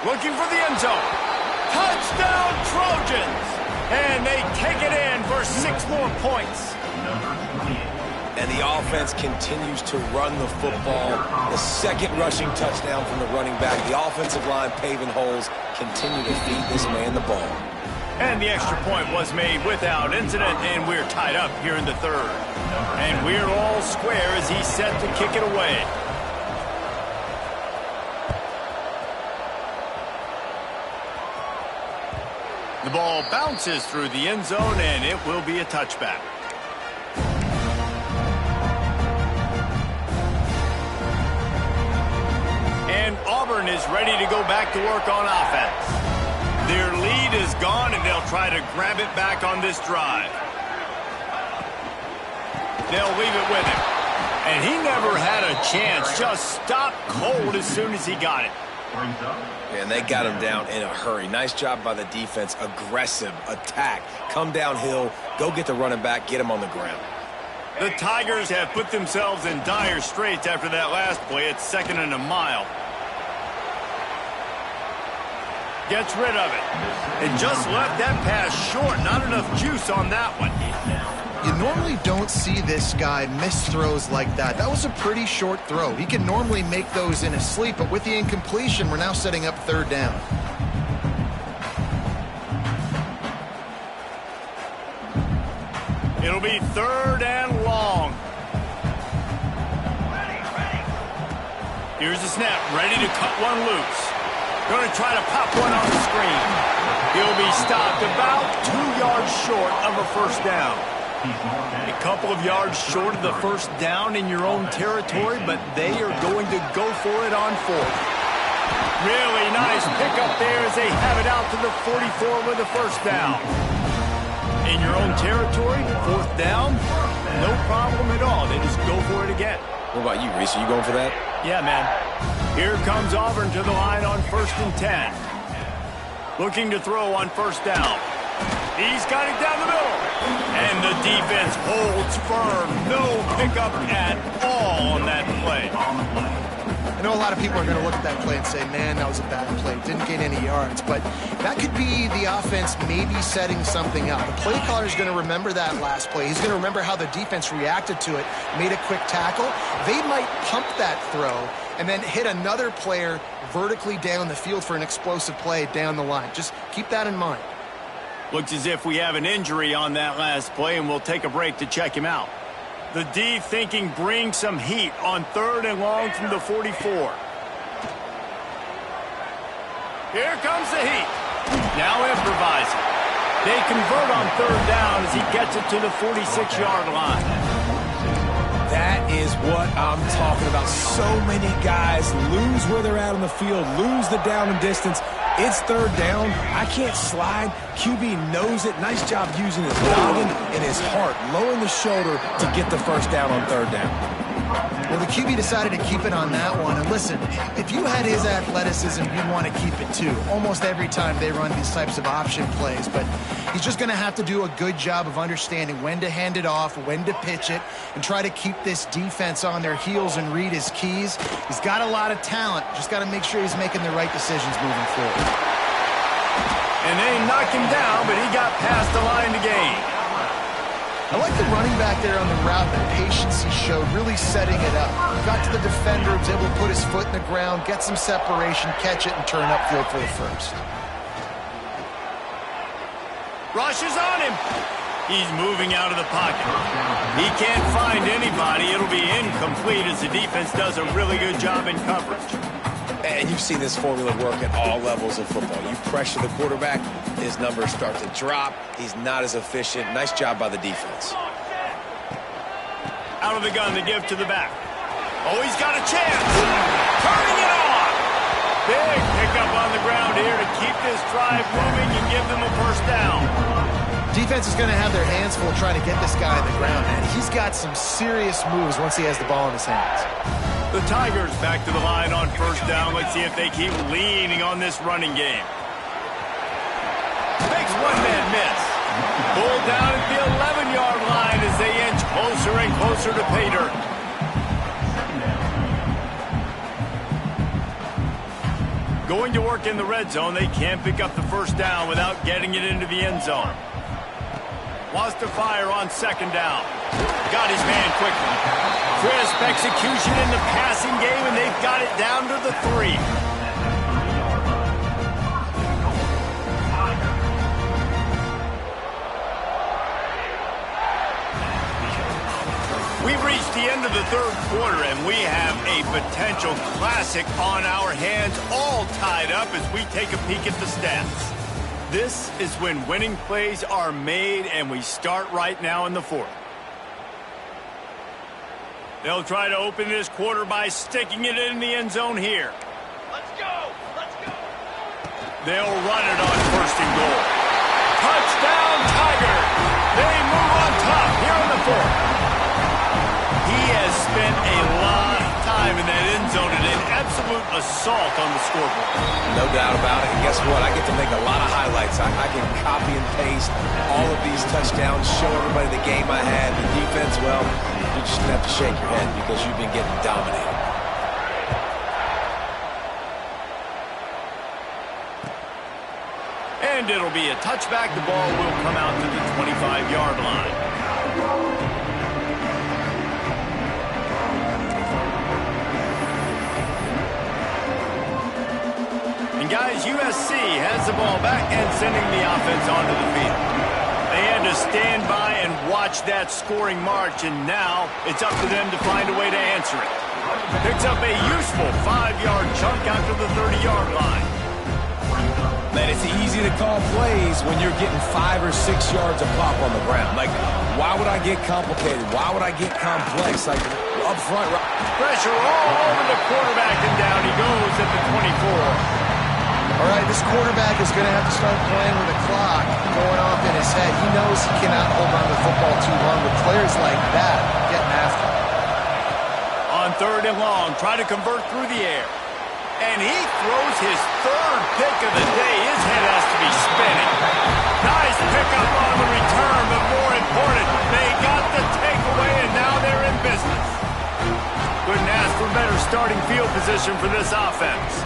Looking for the end zone. Touchdown Trojans! And they take it in for 6 more points. And the offense continues to run the football. The second rushing touchdown from the running back. The offensive line paving holes. Continue to feed this man the ball. And the extra point was made without incident, and we're tied up here in the third. And we're all square as he's set to kick it away. The ball bounces through the end zone, and it will be a touchback. And Auburn is ready to go back to work on offense. Their lead is gone, and they'll try to grab it back on this drive. They'll leave it with him. And he never had a chance. Just stopped cold as soon as he got it. And they got him down in a hurry. Nice job by the defense. Aggressive attack. Come downhill. Go get the running back. Get him on the ground. The Tigers have put themselves in dire straits after that last play. It's 2nd and a mile. Gets rid of it. And just left that pass short. Not enough juice on that one. You normally don't see this guy miss throws like that. That was a pretty short throw. He can normally make those in his sleep, but with the incompletion, we're now setting up 3rd down. It'll be 3rd and long. Here's the snap, ready to cut one loose. Going to try to pop one on the screen. He'll be stopped about 2 yards short of a 1st down. A couple of yards short of the 1st down in your own territory, but they are going to go for it on 4th. Really nice pickup there as they have it out to the 44 with a 1st down. In your own territory, 4th down, no problem at all. They just go for it again. What about you, Reese? Are you going for that? Yeah, man. Here comes Auburn to the line on 1st and 10. Looking to throw on 1st down. He's got it down the middle. And the defense holds firm. No pickup at all on that play. I know a lot of people are going to look at that play and say, man, that was a bad play. Didn't gain any yards. But that could be the offense maybe setting something up. The play caller is going to remember that last play. He's going to remember how the defense reacted to it, made a quick tackle. They might pump that throw and then hit another player vertically down the field for an explosive play down the line. Just keep that in mind. Looks as if we have an injury on that last play, and we'll take a break to check him out. The D thinking bring some heat on 3rd and long from the 44. Here comes the heat. Now improvising. They convert on 3rd down as he gets it to the 46-yard line. That is what I'm talking about. So many guys lose where they're at on the field, lose the down and distance. It's third down. I can't slide. QB knows it. Nice job using his noggin and his heart, lowering the shoulder to get the first down on third down. Well, the QB decided to keep it on that one. And listen, if you had his athleticism, you'd want to keep it too. Almost every time they run these types of option plays. But he's just going to have to do a good job of understanding when to hand it off, when to pitch it, and try to keep this defense on their heels and read his keys. He's got a lot of talent. Just got to make sure he's making the right decisions moving forward. And they knocked him down, but he got past the line to gain. I like the running back there on the route, the patience he showed, really setting it up. Got to the defender, was able to put his foot in the ground, get some separation, catch it, and turn upfield for the first. Rush is on him. He's moving out of the pocket. He can't find anybody. It'll be incomplete as the defense does a really good job in coverage. And you've seen this formula work at all levels of football. You pressure the quarterback, his numbers start to drop. He's not as efficient. Nice job by the defense. Out of the gun, the give to the back. Oh, he's got a chance. Turning it on. Big pickup on the ground here to keep this drive moving and give them a first down. Defense is going to have their hands full trying to get this guy on the ground, man. He's got some serious moves once he has the ball in his hands. The Tigers back to the line on first down. Let's see if they keep leaning on this running game. Makes one man miss. Pulled down at the 11-yard line as they inch closer and closer to pay dirt. Going to work in the red zone, they can't pick up the first down without getting it into the end zone. Wants to fire on second down. Got his man quickly. Crisp execution in the passing game, and they've got it down to the 3. We've reached the end of the third quarter, and we have a potential classic on our hands, all tied up as we take a peek at the stats. This is when winning plays are made, and we start right now in the fourth. They'll try to open this quarter by sticking it in the end zone here. Let's go! Let's go! They'll run it on first and goal. Touchdown, Tigers! They move on top here in the fourth. He has spent a lot of time in that end zone and an absolute assault on the scoreboard. No doubt about it. And guess what? I get to make a lot of highlights. I can copy and paste all of these touchdowns, show everybody the game I had. The defense, well, you just have to shake your head because you've been getting dominated. And it'll be a touchback. The ball will come out to the 25-yard line. And guys, USC has the ball back and sending the offense onto the field. They had to stand by and watch that scoring march, and now it's up to them to find a way to answer it. Picks up a useful 5-yard chunk out to the 30-yard line. Man, it's easy to call plays when you're getting 5 or 6 yards of pop on the ground. Like, why would I get complicated? Why would I get complex? Like, up front. Pressure all over the quarterback, and down he goes at the 24. All right, this quarterback is going to have to start playing with the clock going off in his head. He knows he cannot hold on to the football too long with players like that getting after him. On third and long, try to convert through the air. And he throws his third pick of the day. His head has to be spinning. Nice pickup on the return, but more important, they got the takeaway, and now they're in business. Couldn't ask for better starting field position for this offense.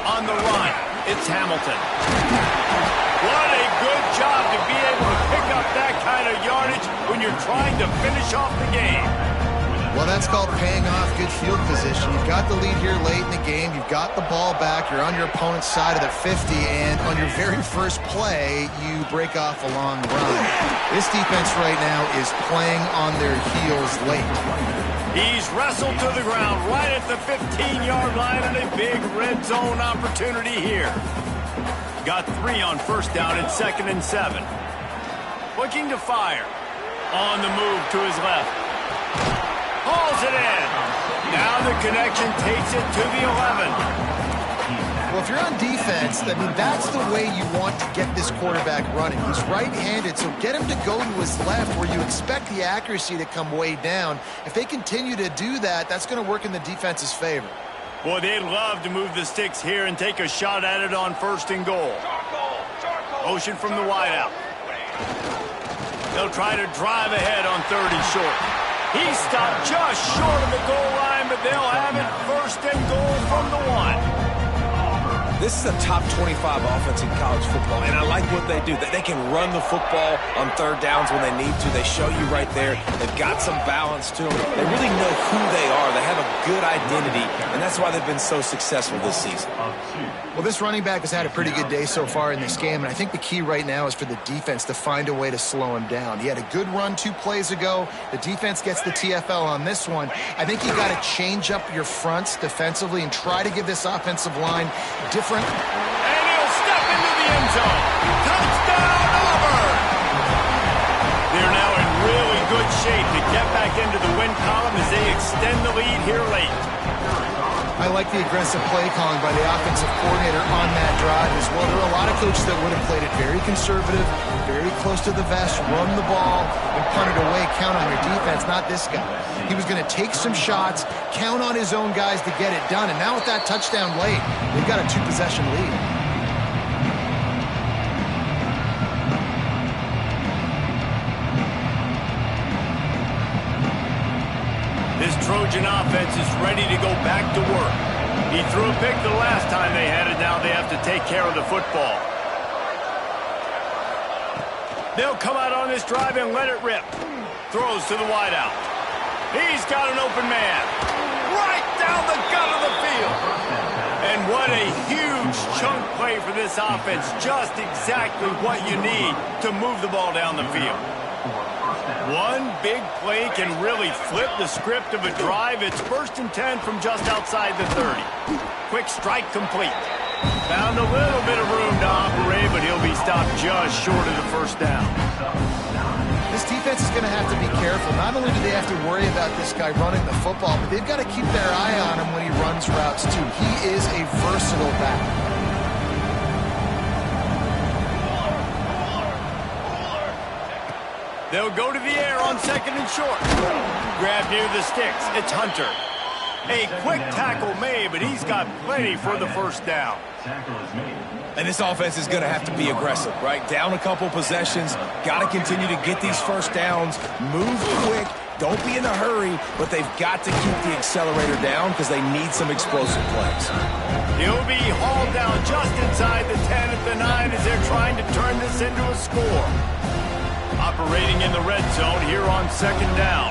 On the run, it's Hamilton. What a good job to be able to pick up that kind of yardage when you're trying to finish off the game. Well, that's called paying off good field position. You've got the lead here late in the game. You've got the ball back. You're on your opponent's side of the 50, and on your very first play, you break off a long run. This defense right now is playing on their heels late. He's wrestled to the ground right at the 15-yard line, and a big red zone opportunity here. Got 3 on first down at 2nd and 7. Looking to fire. On the move to his left. hauls it in. Now the connection takes it to the 11. Well, if you're on defense, I mean, that's the way you want to get this quarterback running. He's right-handed, so get him to go to his left where you expect the accuracy to come way down. If they continue to do that, that's going to work in the defense's favor. Boy, they'd love to move the sticks here and take a shot at it on 1st and goal. Motion from the wideout. They'll try to drive ahead on 3rd and short. He stopped just short of the goal line, but they'll have it 1st and goal from the 1. This is a top 25 offense in college football, and I like what they do. They can run the football on 3rd downs when they need to. They show you right there. They've got some balance to them. They really know who they are. They have a good identity, and that's why they've been so successful this season. Well, this running back has had a pretty good day so far in this game, and I think the key right now is for the defense to find a way to slow him down. He had a good run 2 plays ago. The defense gets the TFL on this one. I think you got to change up your fronts defensively and try to give this offensive line different. And he'll step into the end zone. Touchdown, Auburn! They're now in really good shape to get back into the win column as they extend the lead here late. I like the aggressive play calling by the offensive coordinator on that drive as well. There are a lot of coaches that would have played it very conservative, very close to the vest, run the ball, and punt it away, count on your defense, not this guy. He was going to take some shots, count on his own guys to get it done, and now with that touchdown late, they've got a 2-possession lead. This Trojan offense is ready to go back to work. He threw a pick the last time they had it. Now they have to take care of the football. They'll come out on this drive and let it rip. Throws to the wideout. He's got an open man. Right down the gut of the field. And what a huge chunk play for this offense. Just exactly what you need to move the ball down the field. One big play can really flip the script of a drive. It's 1st and 10 from just outside the 30. Quick strike complete. Found a little bit of room to operate, but he'll be stopped just short of the 1st down. This defense is going to have to be careful. Not only do they have to worry about this guy running the football, but they've got to keep their eye on him when he runs routes too. He is a versatile back. They'll go to the air on 2nd and short. Grab near the sticks. It's Hunter. A quick tackle made, but he's got plenty for the 1st down. And this offense is going to have to be aggressive, right? Down a couple possessions. Got to continue to get these 1st downs. Move quick. Don't be in a hurry, but they've got to keep the accelerator down because they need some explosive plays. He'll be hauled down just inside the 10 at the 9 as they're trying to turn this into a score. Operating in the red zone here on 2nd down.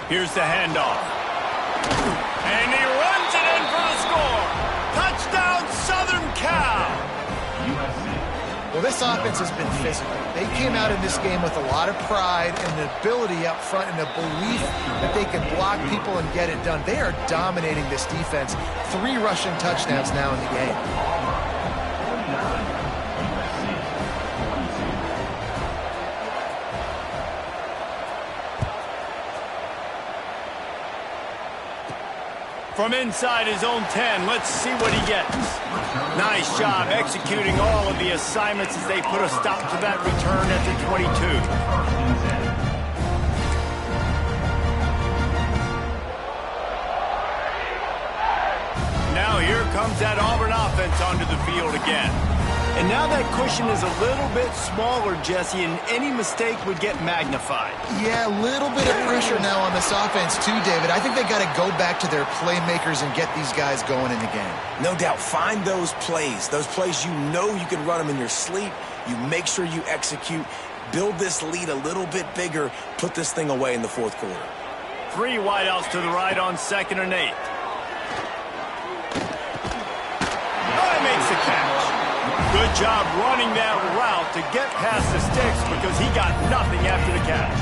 Here's the handoff. And he runs it in for the score. Touchdown, Southern Cal. Well, this offense has been physical. They came out in this game with a lot of pride and the ability up front and a belief that they can block people and get it done. They are dominating this defense. 3 rushing touchdowns now in the game. From inside his own 10, let's see what he gets. Nice job executing all of the assignments as they put a stop to that return at the 22. Now here comes that Auburn offense onto the field again. And now that cushion is a little bit smaller, Jesse, and any mistake would get magnified. Yeah, a little bit of pressure now on this offense too, David. I think they got to go back to their playmakers and get these guys going in the game. No doubt. Find those plays you know you can run them in your sleep. You make sure you execute. Build this lead a little bit bigger. Put this thing away in the 4th quarter. 3 wideouts to the right on 2nd and 8. Oh, he makes the catch. Good job running that route to get past the sticks because he got nothing after the catch.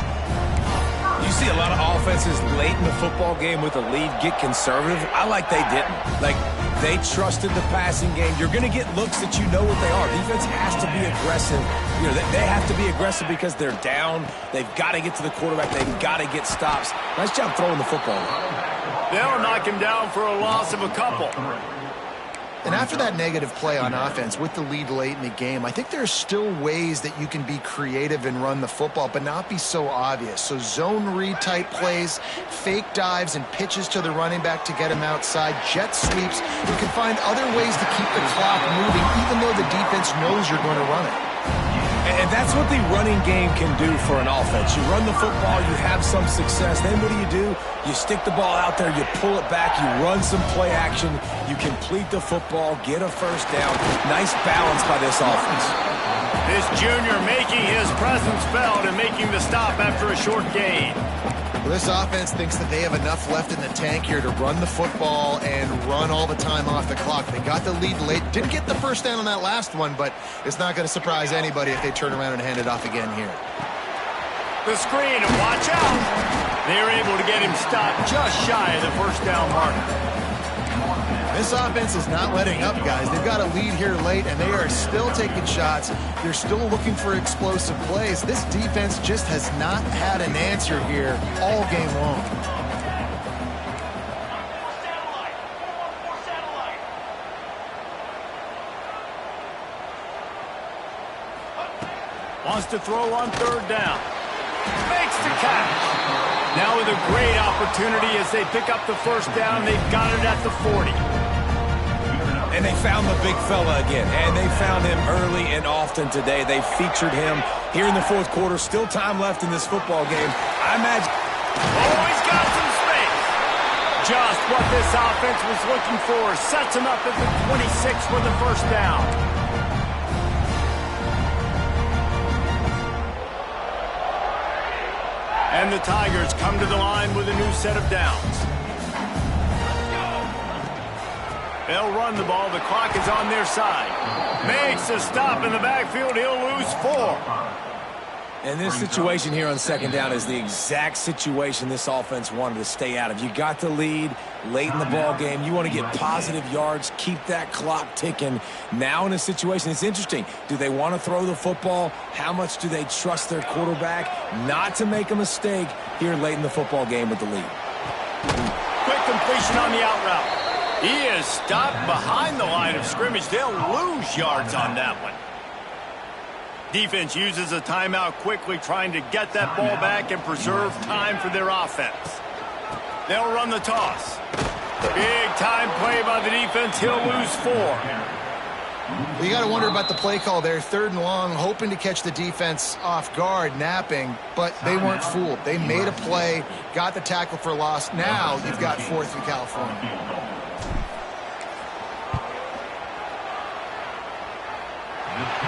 You see a lot of offenses late in the football game with a lead get conservative. I like they didn't. Like, They trusted the passing game. You're going to get looks that you know what they are. Defense has to be aggressive. You know, they have to be aggressive because they're down. They've got to get to the quarterback. They've got to get stops. Nice job throwing the football. They'll knock him down for a loss of a couple. And after that negative play on offense with the lead late in the game, I think there's still ways that you can be creative and run the football, but not be so obvious. So zone read type plays, fake dives and pitches to the running back to get him outside, jet sweeps. You can find other ways to keep the clock moving, even though the defense knows you're going to run it. And that's what the running game can do for an offense. You run the football, you have some success. Then what do? You stick the ball out there, you pull it back, you run some play action, you complete the football, get a first down. Nice balance by this offense. This junior making his presence felt and making the stop after a short gain. Well, this offense thinks that they have enough left in the tank here to run the football and run all the time off the clock. They got the lead late. Didn't get the first down on that last one, but it's not going to surprise anybody if they turn around and hand it off again here. The screen, and watch out. They're able to get him stopped just shy of the first down mark. This offense is not letting up, guys. They've got a lead here late, and they are still taking shots. They're still looking for explosive plays. This defense just has not had an answer here all game long. Wants to throw on third down. Makes the catch. Now with a great opportunity as they pick up the first down. They've got it at the 40. And they found the big fella again, and they found him early and often today. They featured him here in the fourth quarter. Still time left in this football game. I imagine... Oh, he's got some space. Just what this offense was looking for. Sets him up at the 26 for the first down. And the Tigers come to the line with a new set of downs. They'll run the ball. The clock is on their side. Makes a stop in the backfield. He'll lose 4. And this situation here on second down is the exact situation this offense wanted to stay out of. You got the lead late in the ball game. You want to get positive yards, keep that clock ticking. Now in a situation, it's interesting. Do they want to throw the football? How much do they trust their quarterback not to make a mistake here late in the football game with the lead? Quick completion on the out route. He is stopped behind the line of scrimmage. They'll lose yards on that one. Defense uses a timeout quickly, trying to get that ball back and preserve time for their offense. They'll run the toss. Big time play by the defense. He'll lose 4. Well, you got to wonder about the play call there. Third and long, hoping to catch the defense off guard, napping, but they weren't fooled. They made a play, got the tackle for loss. Now you've got 4th in California.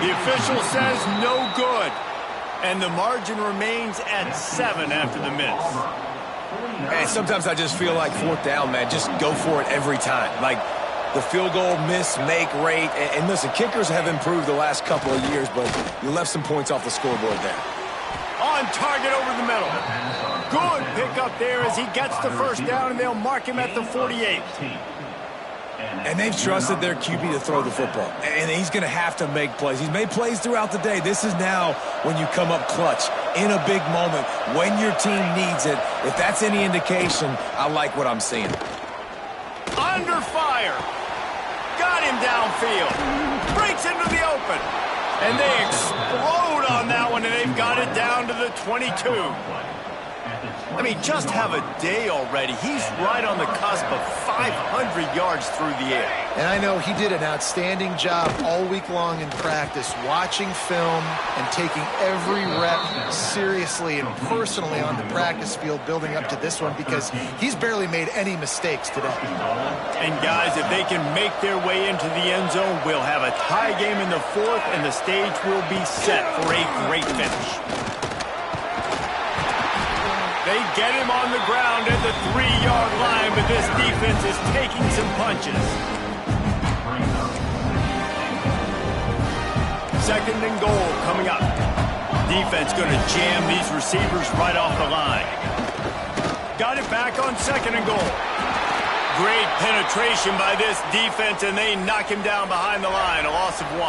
The official says no good, and the margin remains at 7 after the miss. Man, sometimes I just feel like 4th down, man. Just go for it every time. Like the field goal miss-make rate. And listen, kickers have improved the last couple of years, but you left some points off the scoreboard there. On target over the middle. Good pickup there as he gets the first down, and they'll mark him at the 48. And they've trusted their QB to throw the football. And he's going to have to make plays. He's made plays throughout the day. This is now when you come up clutch in a big moment when your team needs it. If that's any indication, I like what I'm seeing. Under fire. Got him downfield. Breaks into the open. And they explode on that one, and they've got it down to the 22. I mean, just have a day already. He's right on the cusp of 500 yards through the air. And I know he did an outstanding job all week long in practice, watching film and taking every rep seriously and personally on the practice field building up to this one, because he's barely made any mistakes today. And guys, if they can make their way into the end zone, we'll have a tie game in the 4th, and the stage will be set for a great finish. They get him on the ground at the 3-yard line, but this defense is taking some punches. 2nd and goal coming up. Defense going to jam these receivers right off the line. Got it back on 2nd and goal. Great penetration by this defense, and they knock him down behind the line. A loss of 1.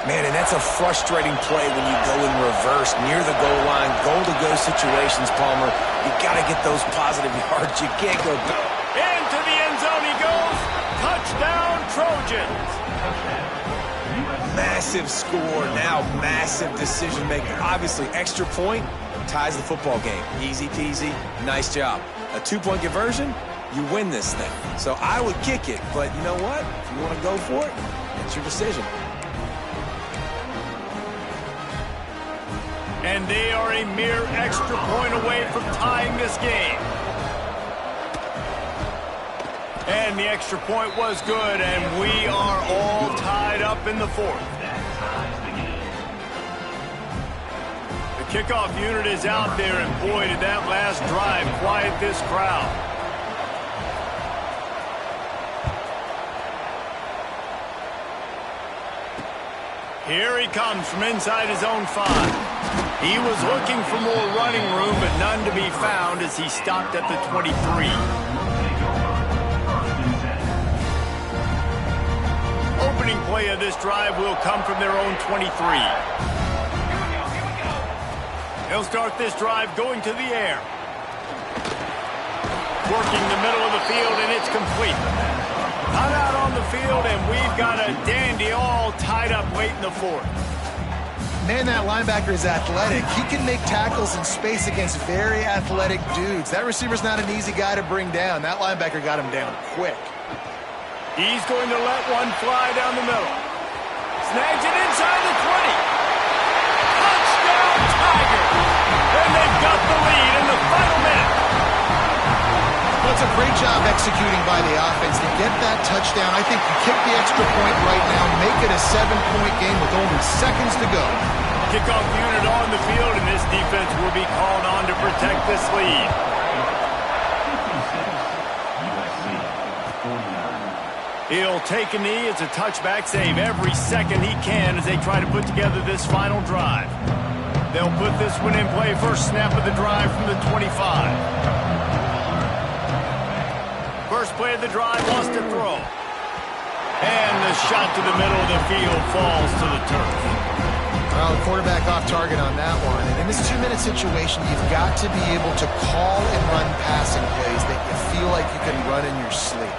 Man, and that's a frustrating play when you go in reverse near the goal line, goal-to-go situations, Palmer. You got to get those positive yards. You can't go back. Into the end zone he goes. Touchdown, Trojans. Massive score, now massive decision-making. Obviously, extra point ties the football game. Easy peasy, nice job. A 2-point conversion, you win this thing. So I would kick it, but you know what? If you want to go for it, it's your decision. And they are a mere extra point away from tying this game. And the extra point was good, and we are all tied up in the 4th. The kickoff unit is out there, and boy, did that last drive quiet this crowd. Here he comes from inside his own 5. He was looking for more running room, but none to be found as he stopped at the 23. Opening play of this drive will come from their own 23. They'll start this drive going to the air. Working the middle of the field, and it's complete. Not out on the field, and we've got a dandy all tied up late in the 4th. Man, that linebacker is athletic. He can make tackles in space against very athletic dudes. That receiver's not an easy guy to bring down. That linebacker got him down quick. He's going to let one fly down the middle. Snags it inside the 20. Touchdown, Tiger! And they've got the lead in the final minute. Well, it's a great job executing by the offense to get that touchdown. I think you kick the extra point right now, make it a 7-point game with only seconds to go. Kickoff unit on the field, and this defense will be called on to protect this lead. He'll take a knee. It's a touchback save every second he can as they try to put together this final drive. They'll put this one in play. First snap of the drive from the 25. First play of the drive, lost a throw. And the shot to the middle of the field falls to the turf. Well, the quarterback off target on that one. And in this 2-minute situation, you've got to be able to call and run passing plays that you feel like you can run in your sleep.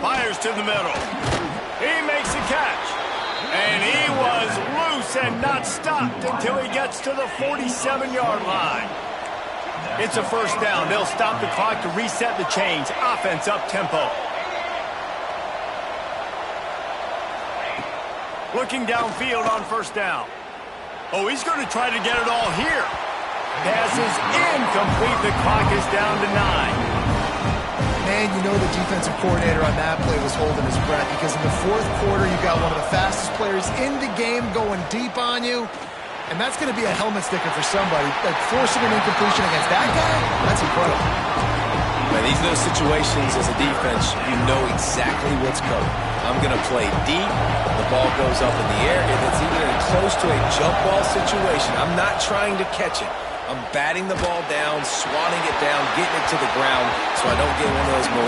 Fires to the middle. He makes a catch. And he was loose and not stopped until he gets to the 47-yard line. It's a first down. They'll stop the clock to reset the chains. Offense up tempo. Looking downfield on first down. Oh, he's going to try to get it all here. Pass is incomplete. The clock is down to 9. Man, you know the defensive coordinator on that play was holding his breath because in the 4th quarter, you got one of the fastest players in the game going deep on you. And that's going to be a helmet sticker for somebody. Like forcing an incompletion against that guy, that's incredible. Man, these are those situations as a defense, you know exactly what's coming. I'm going to play deep. The ball goes up in the air. If it's even close to a jump ball situation, I'm not trying to catch it. I'm batting the ball down, swatting it down, getting it to the ground so I don't get one of those